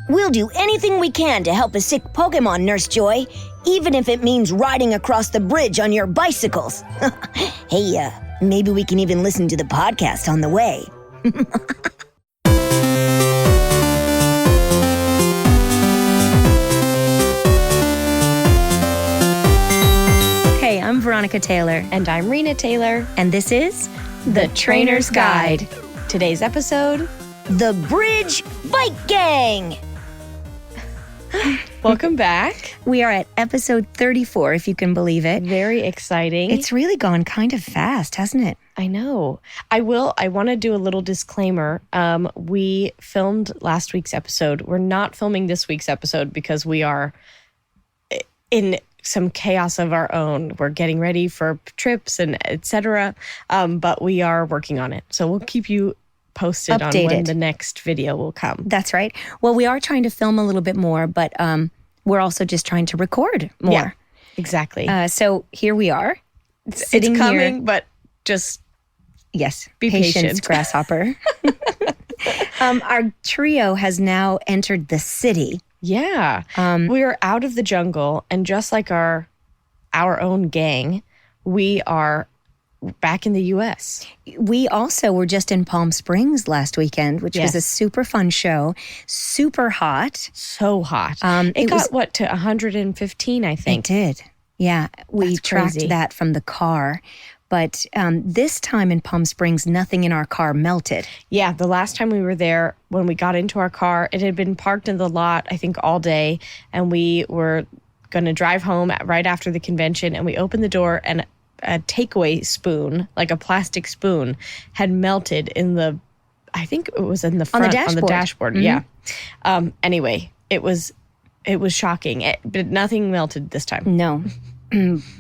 We'll do anything we can to help a sick Pokémon, Nurse Joy, even if it means riding across the bridge on your bicycles. Hey, maybe we can even listen to the podcast on the way. Hey, I'm Veronica Taylor. And I'm Rena Taylor. And this is The Trainer's Guide. Today's episode, The Bridge Bike Gang. Welcome back. We are at episode 34, if you can believe it. Very exciting. It's really gone kind of fast, hasn't it? I know. I want to do a little disclaimer. We filmed last week's episode. We're not filming this week's episode because we are in some chaos of our own. We're getting ready for trips and etc. But we are working on it. So we'll keep you posted Updated on when the next video will come. That's right. Well, we are trying to film a little bit more, but we're also just trying to record more. Yeah, exactly. So here we are. It's coming, here. but just yes, be patience, patient. grasshopper. Our trio has now entered the city. Yeah. We are out of the jungle, and just like our own gang, we are back in the U.S. We also were just in Palm Springs last weekend, which was a super fun show. Super hot. So hot. It got, to 115, I think? It did. Yeah. We That's tracked crazy. that from the car. But this time in Palm Springs, nothing in our car melted. Yeah, the last time we were there, when we got into our car, it had been parked in the lot, I think, all day. And we were going to drive home right after the convention. And we opened the door, and a takeaway spoon, like a plastic spoon, had melted I think it was in the front, on the dashboard. Mm-hmm. Yeah. Anyway, it was shocking. But nothing melted this time. No.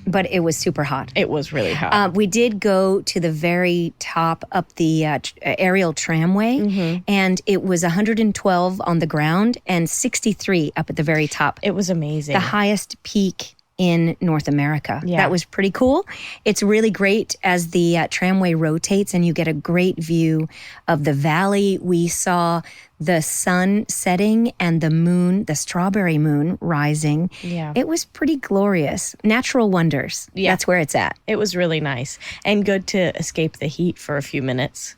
But it was super hot. It was really hot. We did go to the very top up the aerial tramway, and it was 112 on the ground and 63 up at the very top. It was amazing. The highest peak in North America. Yeah. That was pretty cool. It's really great as the tramway rotates and you get a great view of the valley. We saw the sun setting and the moon, the strawberry moon, rising. Yeah. It was pretty glorious. Natural wonders. Yeah. That's where it's at. It was really nice and good to escape the heat for a few minutes.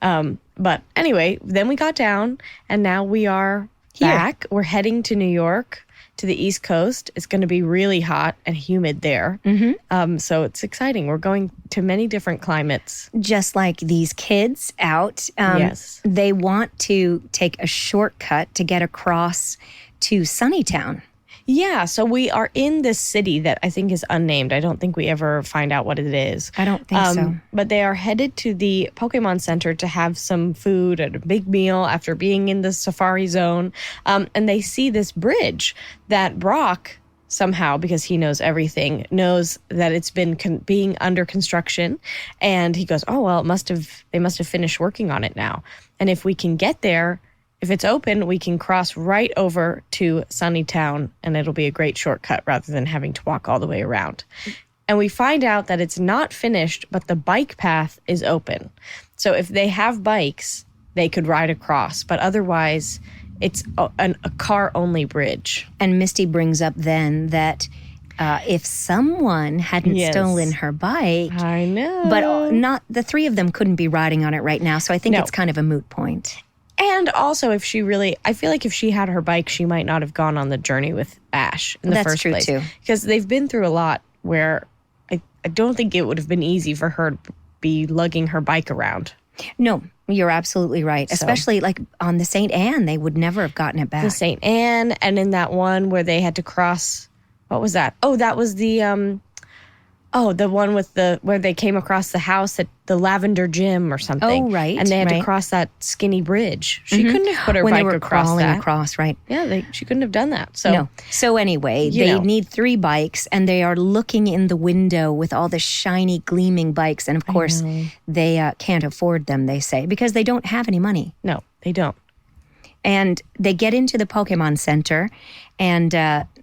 But anyway, then we got down and now we are back. We're heading to New York, to the East Coast. It's going to be really hot and humid there. So it's exciting. We're going to many different climates. Just like these kids out. Yes. They want to take a shortcut to get across to Sunnytown. Yeah, so we are in this city that I think is unnamed. I don't think we ever find out what it is. I don't think so. But they are headed to the Pokémon Center to have some food and a big meal after being in the safari zone. And they see this bridge that Brock, somehow, because he knows everything, knows that it's been being under construction. And he goes, oh, well, they must have finished working on it now. And if we can get there, if it's open, we can cross right over to Sunnytown, and it'll be a great shortcut rather than having to walk all the way around. And we find out that it's not finished, but the bike path is open. So if they have bikes, they could ride across. But otherwise, it's a car-only bridge. And Misty brings up then that if someone hadn't stolen her bike, I know, but not the three of them couldn't be riding on it right now. So I think it's kind of a moot point. And also, I feel like if she had her bike, she might not have gone on the journey with Ash in the first place. That's true, too. Because they've been through a lot where I don't think it would have been easy for her to be lugging her bike around. No, you're absolutely right. Especially like on the St. Anne, they would never have gotten it back. The St. Anne, and in that one where they had to cross, what was that? Oh, that was the one with where they came across the house at the Lavender Gym or something. Oh, right. And they had to cross that skinny bridge. She couldn't have put her when bike they were across crawling that. across, right? Yeah, she couldn't have done that. So no. So anyway, they need 3 bikes, and they are looking in the window with all the shiny, gleaming bikes. And of course, they can't afford them, they say, because they don't have any money. No, they don't. And they get into the Pokémon Center, and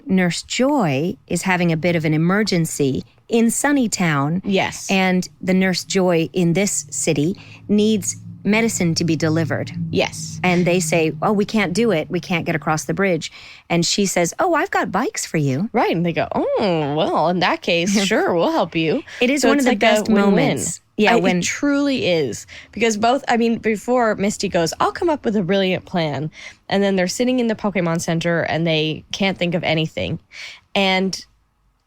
Nurse Joy is having a bit of an emergency in Sunnytown. Yes. And the Nurse Joy in this city needs medicine to be delivered. Yes. And they say, oh, we can't do it. We can't get across the bridge. And she says, oh, I've got bikes for you. Right. And they go, oh, well, in that case, sure, we'll help you. It is So one it's of the like best a win-win. moments. Yeah, It truly is. Because before Misty goes, I'll come up with a brilliant plan. And then they're sitting in the Pokemon Center and they can't think of anything. And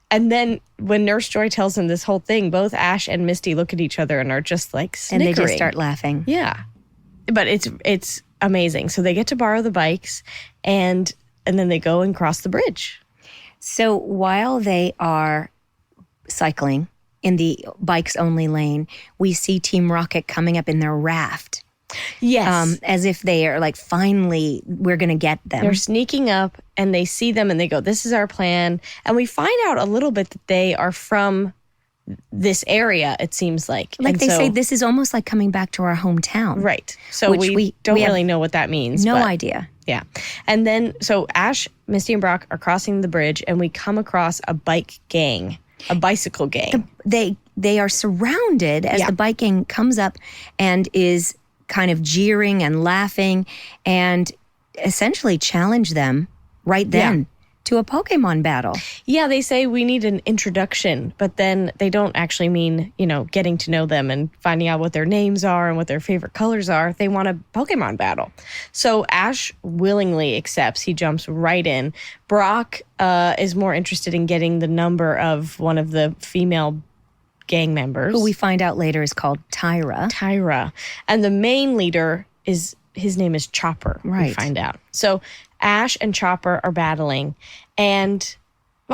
then when Nurse Joy tells them this whole thing, both Ash and Misty look at each other and are just like snickering. And they just start laughing. Yeah. But it's amazing. So they get to borrow the bikes and then they go and cross the bridge. So while they are cycling in the bikes only lane, we see Team Rocket coming up in their raft. Yes. As if they are like, finally, we're going to get them. They're sneaking up and they see them and they go, this is our plan. And we find out a little bit that they are from this area, it seems like. Like and they say, this is almost like coming back to our hometown. Right. So we don't really know what that means. No idea. Yeah. And then, so Ash, Misty, and Brock are crossing the bridge and we come across a bike gang, a bicycle gang. They are surrounded as the bike gang comes up and is kind of jeering and laughing and essentially challenge them right then to a Pokemon battle. Yeah, they say we need an introduction, but then they don't actually mean, getting to know them and finding out what their names are and what their favorite colors are. They want a Pokemon battle. So Ash willingly accepts. He jumps right in. Brock is more interested in getting the number of one of the female gang members, who we find out later is called Tyra. And the main leader his name is Chopper. Right. We find out. So Ash and Chopper are battling, and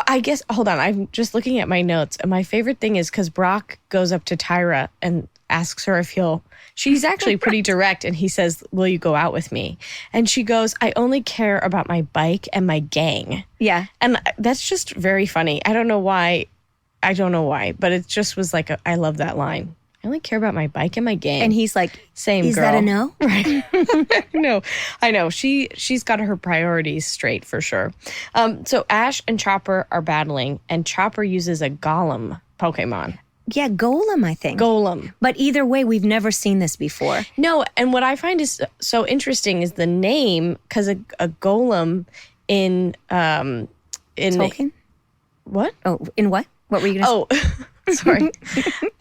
I guess, hold on, I'm just looking at my notes, and my favorite thing is because Brock goes up to Tyra and asks her if she's actually pretty direct, and he says, will you go out with me? And she goes, I only care about my bike and my gang. Yeah. And that's just very funny. I don't know why, but it just was like, I love that line. I only care about my bike and my gang. And he's like, same is girl. that a no? Right. No, I know. She's got her priorities straight for sure. So Ash and Chopper are battling, and Chopper uses a Golem Pokemon. Yeah, Golem, I think. Golem. But either way, we've never seen this before. No, and what I find is so interesting is the name, because a Golem in Tolkien? What? Oh, in what? What were you going to say? Oh, sorry.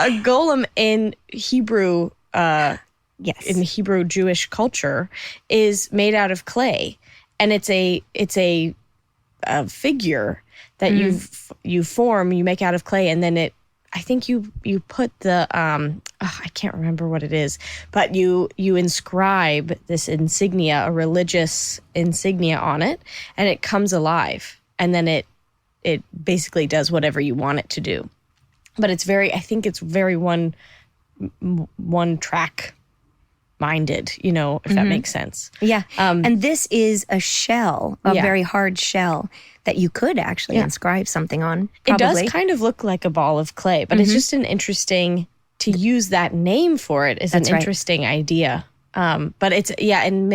A golem in Hebrew, yes, in Hebrew Jewish culture, is made out of clay, and it's a figure that you form, you make out of clay, and then I think you put the I can't remember what it is, but you inscribe this insignia, a religious insignia on it, and it comes alive, and then it basically does whatever you want it to do. But I think it's very one track minded, if that makes sense. Yeah. And this is a shell, a very hard shell that you could actually inscribe something on. Probably. It does kind of look like a ball of clay, but it's just an interesting, to use that name for it is an interesting idea. But it's, in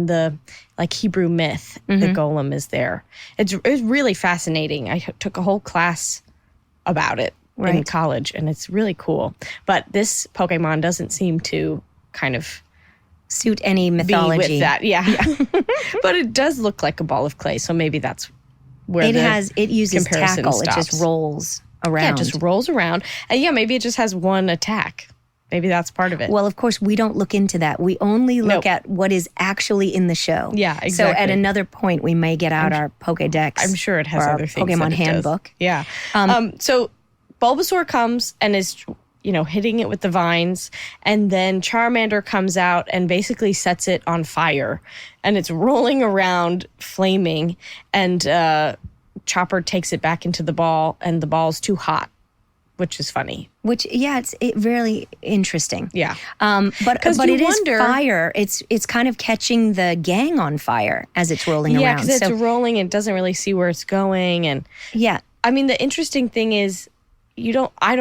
the like Hebrew myth, the golem is there. It's really fascinating. I took a whole class about it in college, and it's really cool. But this Pokemon doesn't seem to kind of suit any mythology. Be with that, yeah. But it does look like a ball of clay, so maybe that's where it uses tackle. Stops. It just rolls around. Yeah, it just rolls around. And maybe it just has one attack. Maybe that's part of it. Well, of course, we don't look into that. We only look at what is actually in the show. Yeah, exactly. So at another point, we may get out our Pokédex. I'm sure it has other things. Pokemon handbook. Yeah. So Bulbasaur comes and is, hitting it with the vines. And then Charmander comes out and basically sets it on fire. And it's rolling around, flaming. And Chopper takes it back into the ball, and the ball's too hot, which is funny. Which, it's really interesting. Yeah. But it is fire. It's kind of catching the gang on fire as it's rolling around. Yeah, because it's rolling and it doesn't really see where it's going. And I mean, the interesting thing is, I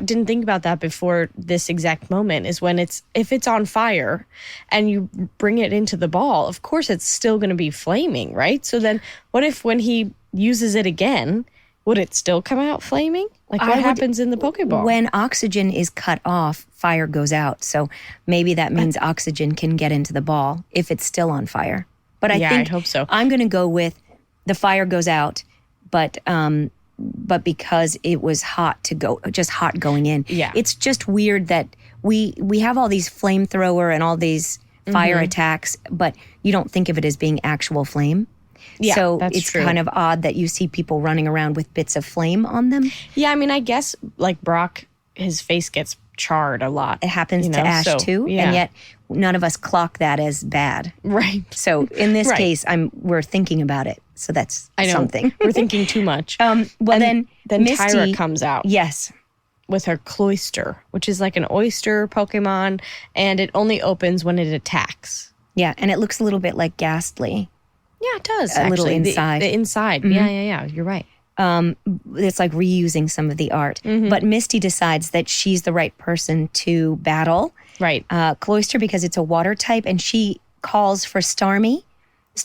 didn't think about that before this exact moment, is when if it's on fire and you bring it into the ball, of course it's still going to be flaming, right? So then what if when he uses it again, would it still come out flaming? Like what happens in the Pokeball? When oxygen is cut off, fire goes out. So maybe that means oxygen can get into the ball if it's still on fire. But I think I hope so. I'm going to go with the fire goes out, but because it was just hot going in. Yeah. It's just weird that we have all these flamethrower and all these fire attacks, but you don't think of it as being actual flame. Yeah, so that's it's true. kind of odd that you see people running around with bits of flame on them. Yeah, I mean, I guess like Brock, his face gets charred a lot. It happens to Ash too, and yet none of us clock that as bad. Right. So in this case, we're thinking about it. So that's something. We're thinking too much. Then Misty, Tyra comes out. Yes. With her Cloyster, which is like an oyster Pokemon, and it only opens when it attacks. Yeah, and it looks a little bit like Ghastly. Yeah, it does. A little inside. The inside. Yeah. You're right. It's like reusing some of the art. But Misty decides that she's the right person to battle. Right. Cloyster, because it's a water type, and she calls for Starmie.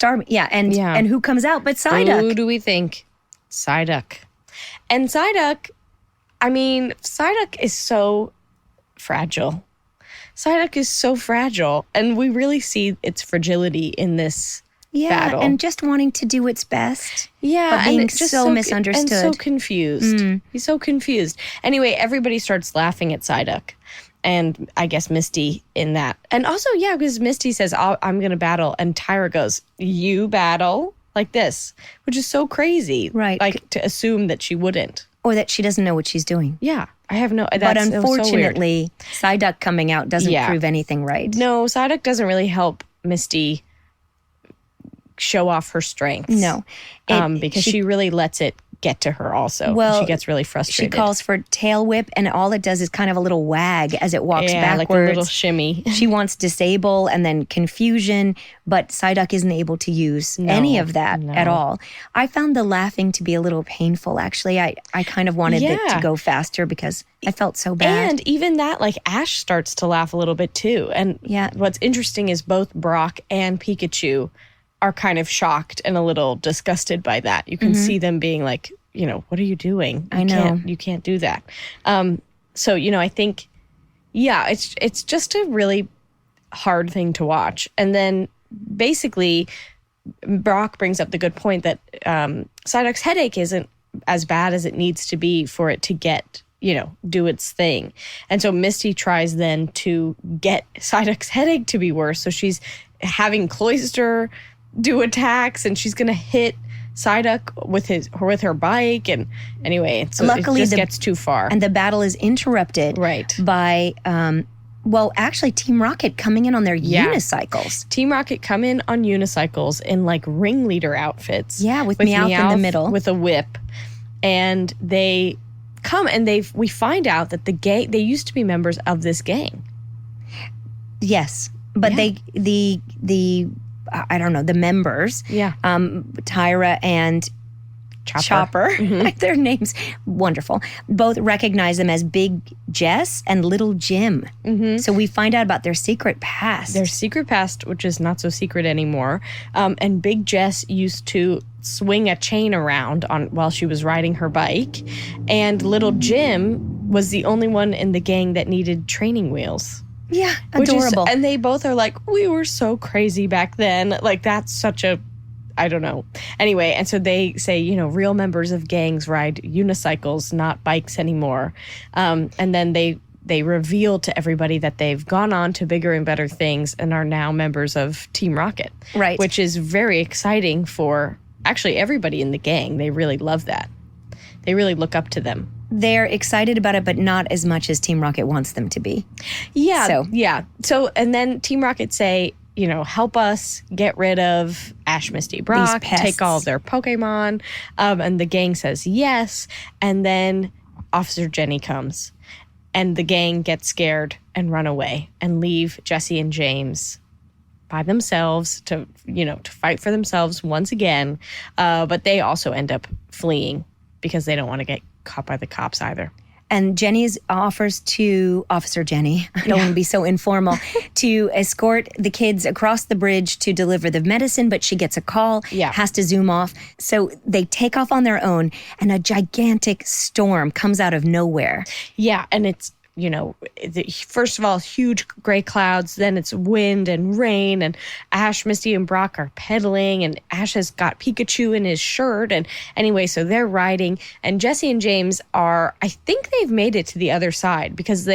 And who comes out but Psyduck? Who do we think? Psyduck. And Psyduck, I mean, Psyduck is so fragile. Psyduck is so fragile, and we really see its fragility in this battle. And just wanting to do its best. Yeah, but being and just so misunderstood. And so confused. He's so confused. Anyway, everybody starts laughing at Psyduck. And I guess Misty in that. And also, because Misty says, I'm going to battle. And Tyra goes, you battle? Like this. Which is so crazy. Right. Like to assume that she wouldn't. Or that she doesn't know what she's doing. Yeah. I have no... But unfortunately, Psyduck coming out doesn't prove anything right. No, Psyduck doesn't really help Misty show off her strengths. No. Because she really lets it get to her also. Well, she gets really frustrated. She calls for tail whip, and all it does is kind of a little wag as it walks backwards. Like a little shimmy. She wants disable and then confusion, but Psyduck isn't able to use any of that at all. I found the laughing to be a little painful, actually. I kind of wanted it to go faster because I felt so bad. And even that, like Ash starts to laugh a little bit too. And what's interesting is both Brock and Pikachu are kind of shocked and a little disgusted by that. You can see them being like, what are you doing? I know. You can't do that. So, I think, it's just a really hard thing to watch. And then basically Brock brings up the good point that Psyduck's headache isn't as bad as it needs to be for it to get, do its thing. And so Misty tries then to get Psyduck's headache to be worse. So she's having Cloyster do attacks, and she's gonna hit Psyduck with her bike, and anyway, so luckily it just gets too far, and the battle is interrupted by actually Team Rocket coming in on their unicycles. Team Rocket come in on unicycles in like ringleader outfits, with Meowth in the middle with a whip, and they come and we find out that the gang, they used to be members of this gang. Yes, but the I don't know, the members, Tyra and Chopper. Their names, wonderful. Both recognize them as Big Jess and Little Jim. So we find out about their secret past. Their secret past, which is not so secret anymore. And Big Jess used to swing a chain around while she was riding her bike. And Little Jim was the only one in the gang that needed training wheels. Yeah, adorable. And they both are like, we were so crazy back then. Like, that's such a, I don't know. Anyway, and so they say, real members of gangs ride unicycles, not bikes anymore. And then they reveal to everybody that they've gone on to bigger and better things and are now members of Team Rocket. Right. Which is very exciting for actually everybody in the gang. They really love that. They really look up to them. They're excited about it, but not as much as Team Rocket wants them to be. So, and then Team Rocket say, help us get rid of Ash, Misty, Brock, take all of their Pokemon. And the gang says yes. And then Officer Jenny comes. And the gang gets scared and run away and leave Jesse and James by themselves to fight for themselves once again. But they also end up fleeing because they don't want to get caught by the cops either. And Jenny offers to, Officer Jenny, I don't want to be so informal, to escort the kids across the bridge to deliver the medicine, but she gets a call, has to zoom off. So they take off on their own, and a gigantic storm comes out of nowhere. Yeah, and it's, first of all, huge gray clouds, then it's wind and rain, and Ash, Misty, and Brock are pedaling, and Ash has got Pikachu in his shirt, and anyway, so they're riding, and Jesse and James I think they've made it to the other side, because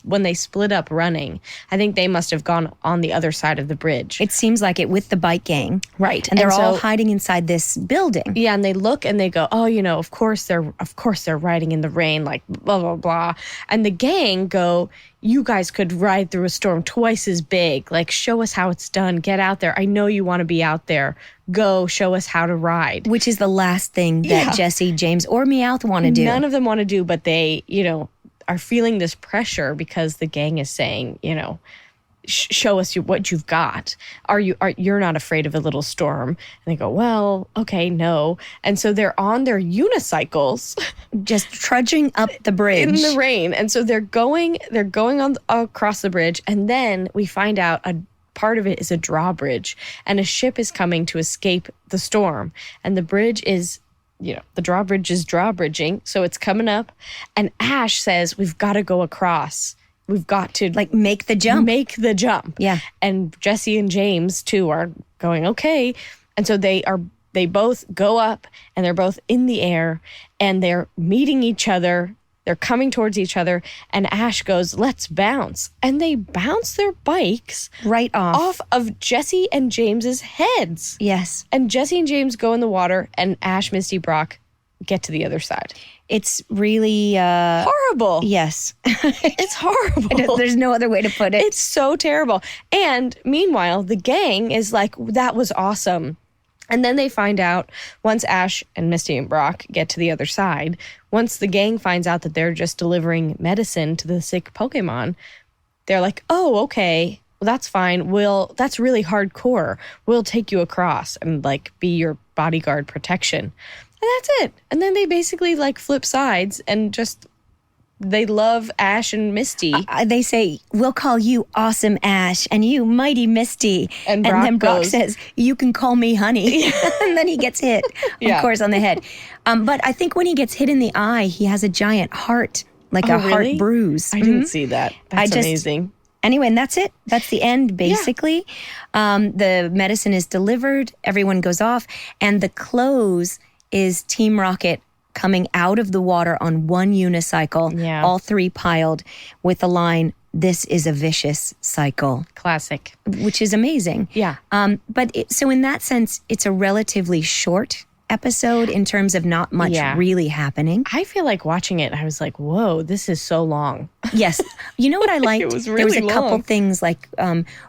when they split up running, I think they must have gone on the other side of the bridge. It seems like it, with the bike gang. Right. And they're all hiding inside this building. Yeah, and they look and they go, oh, of course they're riding in the rain, like blah, blah, blah. And the gang go, you guys could ride through a storm twice as big. Like, show us how it's done. Get out there. I know you want to be out there. Go, show us how to ride. Which is the last thing that Jesse, James, or Meowth want to do. None of them want to do, but they, are feeling this pressure because the gang is saying, show us what you've got. You're not afraid of a little storm? And they go, well, okay, no. And so they're on their unicycles, just trudging up the bridge in the rain. And so they're going on across the bridge, and then we find out a part of it is a drawbridge, and a ship is coming to escape the storm, and the bridge is, the drawbridge is drawbridging, so it's coming up, and Ash says, we've got to go across. We've got to, make the jump. Make the jump. Yeah. And Jesse and James, too, are going, okay. And so they both go up, and they're both in the air, and they're meeting each other. They're coming towards each other, and Ash goes, let's bounce. And they bounce their bikes right off of Jesse and James's heads. Yes. And Jesse and James go in the water, and Ash, Misty, Brock get to the other side. It's really horrible. Yes. It's horrible. There's no other way to put it. It's so terrible. And meanwhile, the gang is like, that was awesome. And then they find out, once Ash and Misty and Brock get to the other side, once the gang finds out that they're just delivering medicine to the sick Pokemon, they're like, oh, okay, well, that's fine. That's really hardcore. We'll take you across and be your bodyguard protection. And that's it. And then they basically flip sides and just, they love Ash and Misty. They say, we'll call you Awesome Ash and you Mighty Misty. And then Brock goes, says, you can call me Honey. And then he gets hit, of course, on the head. But I think when he gets hit in the eye, he has a giant heart, heart bruise. I didn't see that. That's amazing. Anyway, and that's it. That's the end, basically. Yeah. The medicine is delivered. Everyone goes off. And the close is Team Rocket coming out of the water on one unicycle, all three piled, with the line, this is a vicious cycle. Classic. Which is amazing. Yeah. So in that sense, it's a relatively short episode in terms of not much really happening. I feel like watching it, I was like, whoa, this is so long. Yes. You know what I liked? It was really there was a long. couple things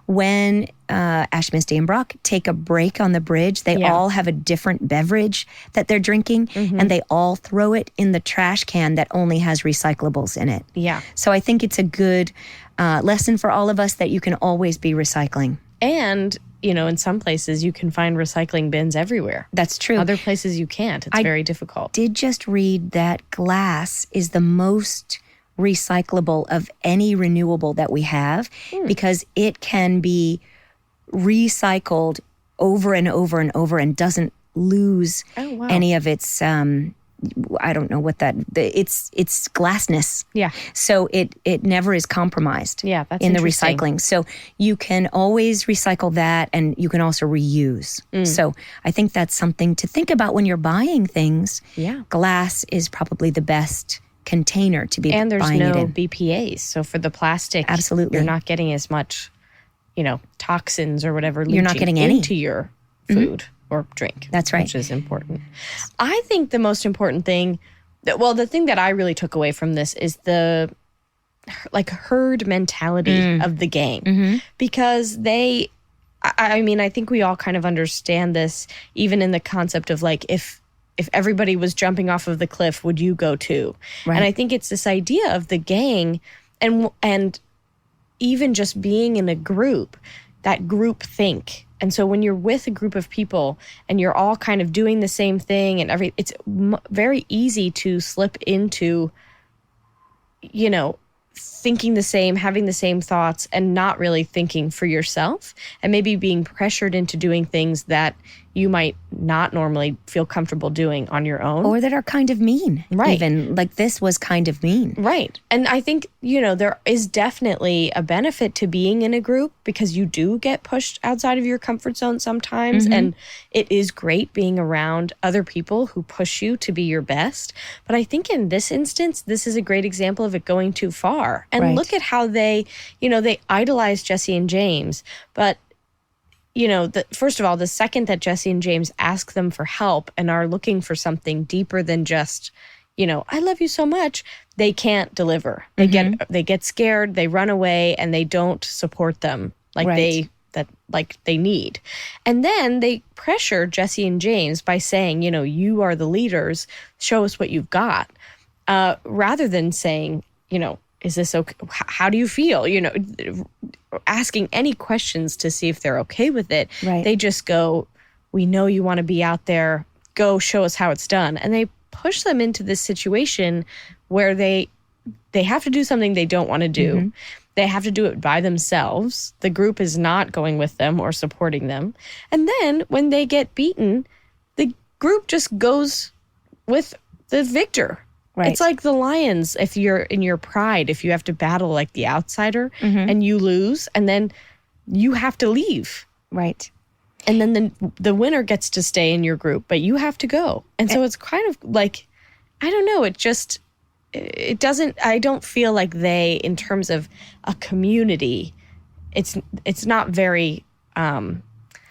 when Ash, Misty, and Brock take a break on the bridge, they all have a different beverage that they're drinking, and they all throw it in the trash can that only has recyclables in it. Yeah. So I think it's a good lesson for all of us that you can always be recycling. And in some places you can find recycling bins everywhere. That's true. Other places you can't. It's very difficult. Did just read that glass is the most recyclable of any renewable that we have because it can be recycled over and over and over and doesn't lose any of its I don't know what it's glassness. Yeah. So it never is compromised. Yeah, that's in the interesting. recycling. So you can always recycle that, and you can also reuse. So I think that's something to think about when you're buying things. Yeah. Glass is probably the best container to be buying it in. And there's no BPAs. So for the plastic, absolutely, you're not getting as much, toxins or whatever. You're not getting any into your food. Or drink. That's right. Which is important. I think the most important thing, the thing that I really took away from this is the herd mentality of the gang. Because I think we all kind of understand this, even in the concept of if everybody was jumping off of the cliff, would you go too? Right. And I think it's this idea of the gang and even just being in a group, that group think. And so when you're with a group of people and you're all kind of doing the same thing and it's very easy to slip into thinking the same, having the same thoughts, and not really thinking for yourself, and maybe being pressured into doing things that you might not normally feel comfortable doing on your own. Or that are kind of mean. Right. Even like this was kind of mean. Right. And I think, there is definitely a benefit to being in a group because you do get pushed outside of your comfort zone sometimes. Mm-hmm. And it is great being around other people who push you to be your best. But I think in this instance, this is a great example of it going too far. And Right. look at how they idolize Jesse and James. But first of all, the second that Jesse and James ask them for help and are looking for something deeper than just, I love you so much, they can't deliver. They get scared, they run away, and they don't support them like Right. they need. And then they pressure Jesse and James by saying, you are the leaders, show us what you've got, rather than saying, is this okay? How do you feel? Asking any questions to see if they're okay with it. Right. They just go, we know you want to be out there. Go show us how it's done. And they push them into this situation where they have to do something they don't want to do. Mm-hmm. They have to do it by themselves. The group is not going with them or supporting them. And then when they get beaten, the group just goes with the victor. Right. It's like the lions, if you're in your pride, if you have to battle like the outsider Mm-hmm. and you lose, and then you have to leave. Right. And then the winner gets to stay in your group, but you have to go. And so it's kind of like, I don't know, I don't feel like they, in terms of a community, it's not very,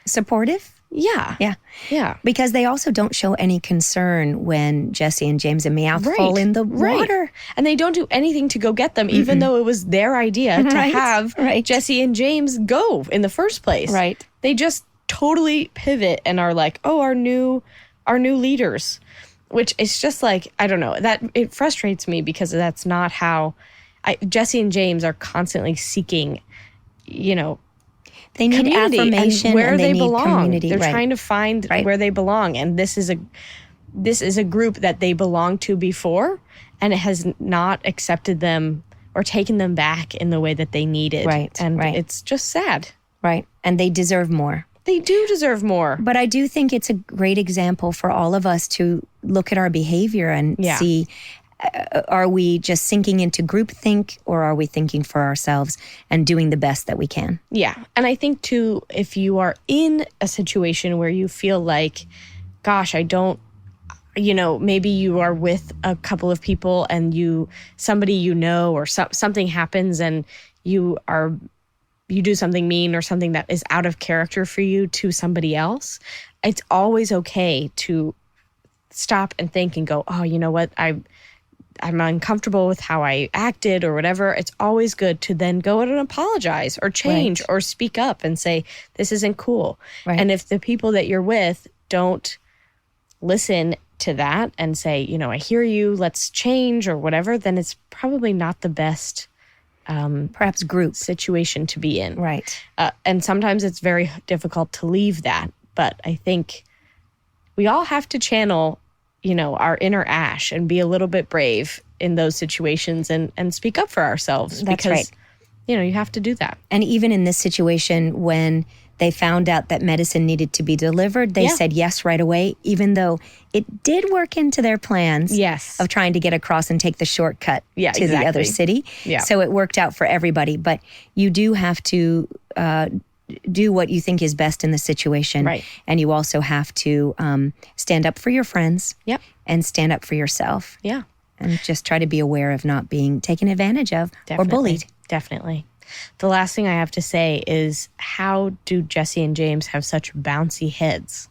Supportive? yeah. Yeah. Yeah. Because they also don't show any concern when Jesse and James and Meowth fall in the water. And they don't do anything to go get them, even though it was their idea to Right, have right. Jesse and James go in the first place. Right. They just totally pivot and are like, oh, our new leaders, which is just like, I don't know, that it frustrates me because that's not how Jesse and James are constantly seeking, They need community affirmation and where and they need belong. community. They're Right. trying to find Right. where they belong, and this is a group that they belonged to before, and it has not accepted them or taken them back in the way that they needed. Right, and right. it's just sad. Right. And they deserve more. They do deserve more. But I do think it's a great example for all of us to look at our behavior and Yeah. see, are we just sinking into groupthink or are we thinking for ourselves and doing the best that we can? Yeah. And I think, too, if you are in a situation where you feel like, gosh, I don't, maybe you are with a couple of people and somebody or something happens and you do something mean or something that is out of character for you to somebody else, it's always okay to stop and think and go, oh, you know what, I'm uncomfortable with how I acted or whatever. It's always good to then go and apologize or change Right. or speak up and say, this isn't cool. Right. And if the people that you're with don't listen to that and say, I hear you, let's change or whatever, then it's probably not the best Perhaps group. situation to be in. Right. And sometimes it's very difficult to leave that. But I think we all have to channel, our inner Ash and be a little bit brave in those situations and speak up for ourselves. That's because, right. You have to do that. And even in this situation, when they found out that medicine needed to be delivered, they said yes right away, even though it did work into their plans Yes. of trying to get across and take the shortcut to the exactly. other city. Yeah. So it worked out for everybody. But you do have to do what you think is best in the situation. Right. And you also have to stand up for your friends Yep. and stand up for yourself. Yeah. And just try to be aware of not being taken advantage of or bullied. Definitely. The last thing I have to say is, how do Jesse and James have such bouncy heads?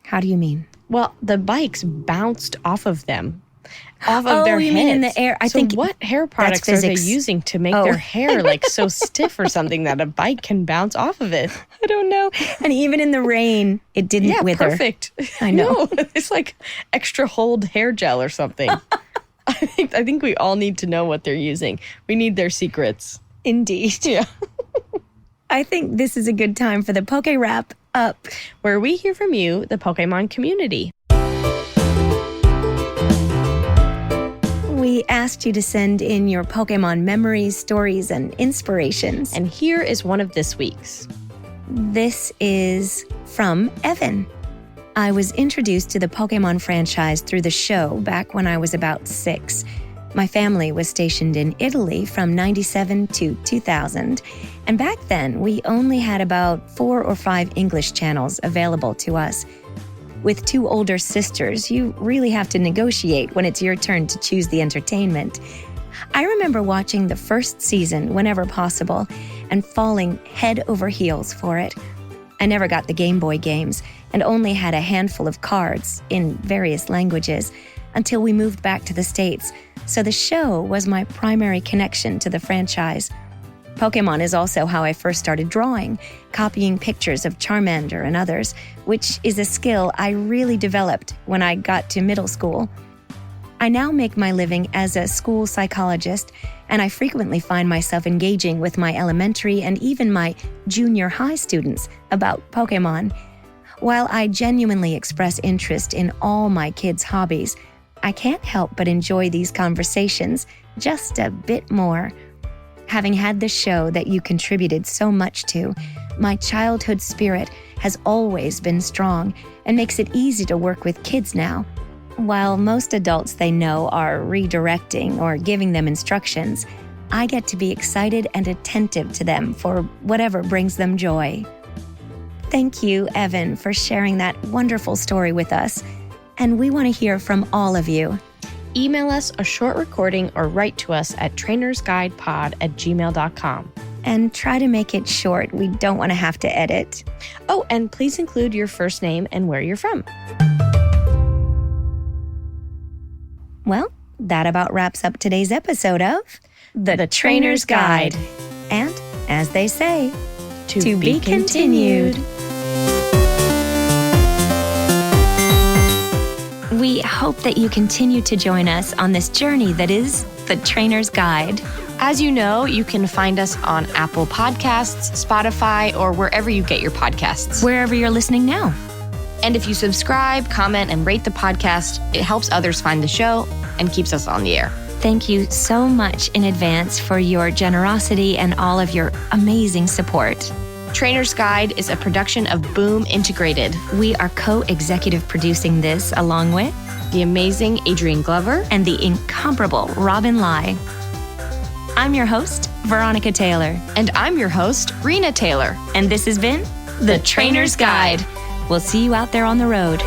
How do you mean? Well, the bikes bounced off of them, off of their you heads. mean in the air? I So think what hair products are they physics. using to make their hair like so stiff or something that a bike can bounce off of it? I don't know. And even in the rain, it didn't wither. Perfect. I know. No, it's like extra hold hair gel or something. I think we all need to know what they're using. We need their secrets. Indeed. Yeah. I think this is a good time for the Poke Wrap Up. Where we hear from you, the Pokemon community. We We asked you to send in your Pokémon memories, stories, and inspirations. And here is one of this week's. This is from Evan. I was introduced to the Pokémon franchise through the show back when I was about 6. My family was stationed in Italy from 97 to 2000, and back then we only had about 4 or 5 English channels available to us. With 2 older sisters, you really have to negotiate when it's your turn to choose the entertainment. I remember watching the first season whenever possible and falling head over heels for it. I never got the Game Boy games and only had a handful of cards in various languages until we moved back to the States, so the show was my primary connection to the franchise. Pokémon is also how I first started drawing, copying pictures of Charmander and others, which is a skill I really developed when I got to middle school. I now make my living as a school psychologist, and I frequently find myself engaging with my elementary and even my junior high students about Pokémon. While I genuinely express interest in all my kids' hobbies, I can't help but enjoy these conversations just a bit more. Having had the show that you contributed so much to, my childhood spirit has always been strong and makes it easy to work with kids now. While most adults they know are redirecting or giving them instructions, I get to be excited and attentive to them for whatever brings them joy. Thank you, Evan, for sharing that wonderful story with us. And we want to hear from all of you. Email us a short recording or write to us at trainersguidepod@gmail.com. And try to make it short. We don't want to have to edit. Oh, and please include your first name and where you're from. Well, that about wraps up today's episode of The Trainer's Guide. And, as they say, to be continued. We hope that you continue to join us on this journey that is The Trainer's Guide. As you know, you can find us on Apple Podcasts, Spotify, or wherever you get your podcasts. Wherever you're listening now. And if you subscribe, comment, and rate the podcast, it helps others find the show and keeps us on the air. Thank you so much in advance for your generosity and all of your amazing support. Trainer's Guide is a production of Boom Integrated. We are co-executive producing this along with the amazing Adrian Glover and the incomparable Robin Lai. I'm your host, Veronica Taylor. And I'm your host, Rena Taylor. And this has been The Trainer's Guide. We'll see you out there on the road.